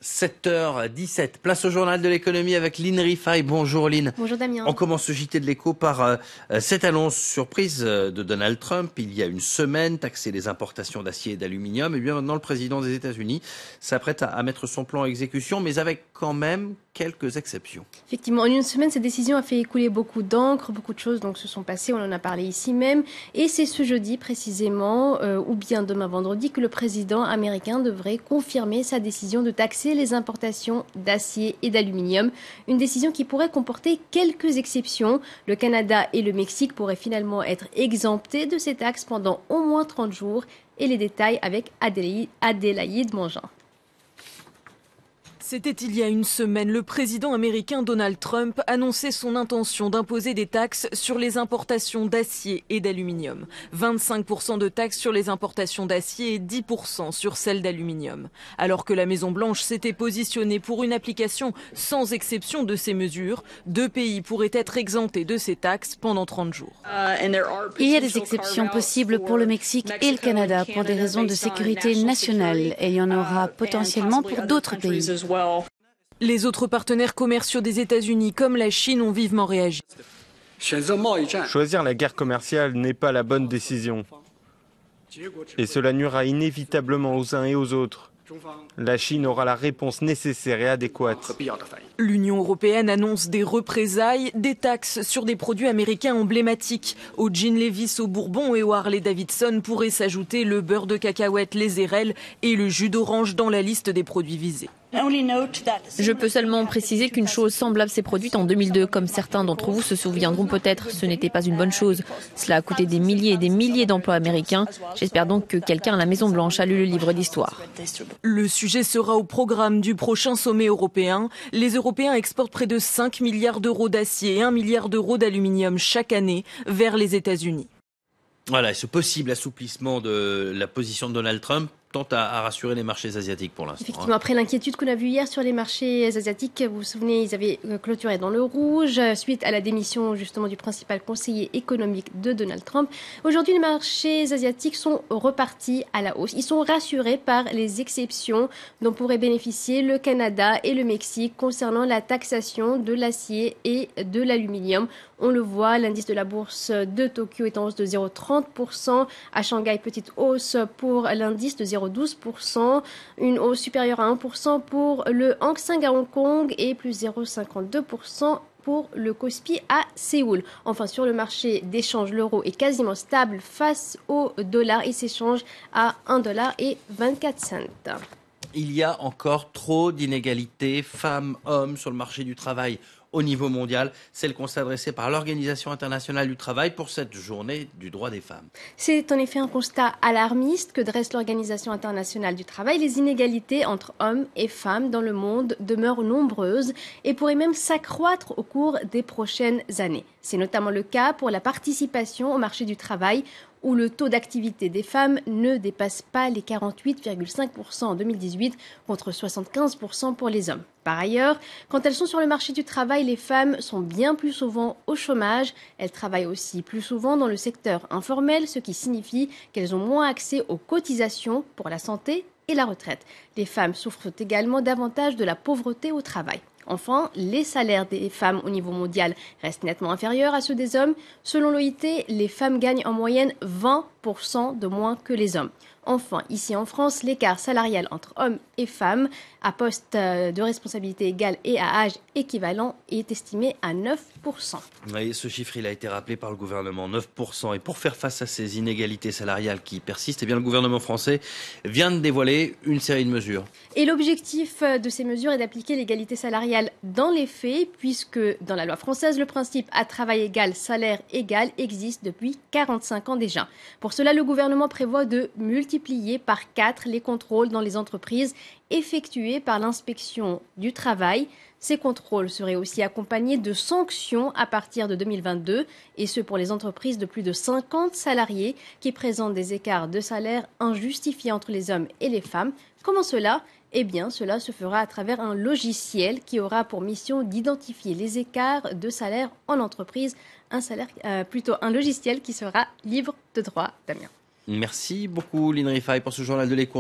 7h17, place au journal de l'économie avec Lynn Rifaille. Bonjour Lynn. Bonjour Damien. On commence ce JT de l'écho par cette annonce surprise de Donald Trump il y a une semaine, taxer les importations d'acier et d'aluminium. Et bien maintenant le président des États-Unis s'apprête à mettre son plan en exécution, mais avec quand même quelques exceptions. Effectivement, en une semaine, cette décision a fait écouler beaucoup d'encre, beaucoup de choses donc se sont passées, on en a parlé ici même. Et c'est ce jeudi précisément, ou bien demain vendredi, que le président américain devrait confirmer sa décision de taxer les importations d'acier et d'aluminium. Une décision qui pourrait comporter quelques exceptions. Le Canada et le Mexique pourraient finalement être exemptés de ces taxes pendant au moins 30 jours. Et les détails avec Adélaïde Mangin. C'était il y a une semaine, le président américain Donald Trump annonçait son intention d'imposer des taxes sur les importations d'acier et d'aluminium. 25% de taxes sur les importations d'acier et 10% sur celles d'aluminium. Alors que la Maison-Blanche s'était positionnée pour une application sans exception de ces mesures, 2 pays pourraient être exemptés de ces taxes pendant 30 jours. Il y a des exceptions possibles pour le Mexique et le Canada pour des raisons de sécurité nationale et il y en aura potentiellement pour d'autres pays. Les autres partenaires commerciaux des États-Unis, comme la Chine, ont vivement réagi. Choisir la guerre commerciale n'est pas la bonne décision. Et cela nuira inévitablement aux uns et aux autres. La Chine aura la réponse nécessaire et adéquate. L'Union européenne annonce des représailles, des taxes sur des produits américains emblématiques. Au Jean Levis, au Bourbon et au Harley Davidson pourraient s'ajouter le beurre de cacahuète, les érelles et le jus d'orange dans la liste des produits visés. Je peux seulement préciser qu'une chose semblable s'est produite en 2002. Comme certains d'entre vous se souviendront peut-être, ce n'était pas une bonne chose. Cela a coûté des milliers et des milliers d'emplois américains. J'espère donc que quelqu'un à la Maison-Blanche a lu le livre d'histoire. Le sujet sera au programme du prochain sommet européen. Les Européens exportent près de 5 milliards d'euros d'acier et 1 milliard d'euros d'aluminium chaque année vers les États-Unis. Voilà, ce possible assouplissement de la position de Donald Trump tente à rassurer les marchés asiatiques pour l'instant. Effectivement, après l'inquiétude qu'on a vue hier sur les marchés asiatiques, vous vous souvenez, ils avaient clôturé dans le rouge suite à la démission justement du principal conseiller économique de Donald Trump. Aujourd'hui, les marchés asiatiques sont repartis à la hausse. Ils sont rassurés par les exceptions dont pourraient bénéficier le Canada et le Mexique concernant la taxation de l'acier et de l'aluminium. On le voit, l'indice de la bourse de Tokyo est en hausse de 0,30%. À Shanghai, petite hausse pour l'indice de 0,12%. Une hausse supérieure à 1% pour le Hang Seng à Hong Kong et plus 0,52% pour le Kospi à Séoul. Enfin, sur le marché d'échange, l'euro est quasiment stable face au dollar. Il s'échange à 1,24 $. Il y a encore trop d'inégalités femmes-hommes sur le marché du travail au niveau mondial. C'est le constat dressé par l'Organisation internationale du travail pour cette journée du droit des femmes. C'est en effet un constat alarmiste que dresse l'Organisation internationale du travail. Les inégalités entre hommes et femmes dans le monde demeurent nombreuses et pourraient même s'accroître au cours des prochaines années. C'est notamment le cas pour la participation au marché du travail, où le taux d'activité des femmes ne dépasse pas les 48,5% en 2018 contre 75% pour les hommes. Par ailleurs, quand elles sont sur le marché du travail, les femmes sont bien plus souvent au chômage. Elles travaillent aussi plus souvent dans le secteur informel, ce qui signifie qu'elles ont moins accès aux cotisations pour la santé et la retraite. Les femmes souffrent également davantage de la pauvreté au travail. Enfin, les salaires des femmes au niveau mondial restent nettement inférieurs à ceux des hommes. Selon l'OIT, les femmes gagnent en moyenne 20% de moins que les hommes. Enfin, ici en France, l'écart salarial entre hommes et femmes à poste de responsabilité égale et à âge équivalent est estimé à 9%. Oui, ce chiffre il a été rappelé par le gouvernement, 9%. Et pour faire face à ces inégalités salariales qui persistent, eh bien, le gouvernement français vient de dévoiler une série de mesures. Et l'objectif de ces mesures est d'appliquer l'égalité salariale dans les faits, puisque dans la loi française, le principe à travail égal, salaire égal existe depuis 45 ans déjà. Pour cela, le gouvernement prévoit de multiplier par 4 les contrôles dans les entreprises effectués par l'inspection du travail. Ces contrôles seraient aussi accompagnés de sanctions à partir de 2022, et ce pour les entreprises de plus de 50 salariés qui présentent des écarts de salaire injustifiés entre les hommes et les femmes. Comment cela ? Eh bien, cela se fera à travers un logiciel qui aura pour mission d'identifier les écarts de salaire en entreprise. Un logiciel qui sera libre de droit, Damien. Merci beaucoup, Lynn Rifaille, pour ce journal de l'écho.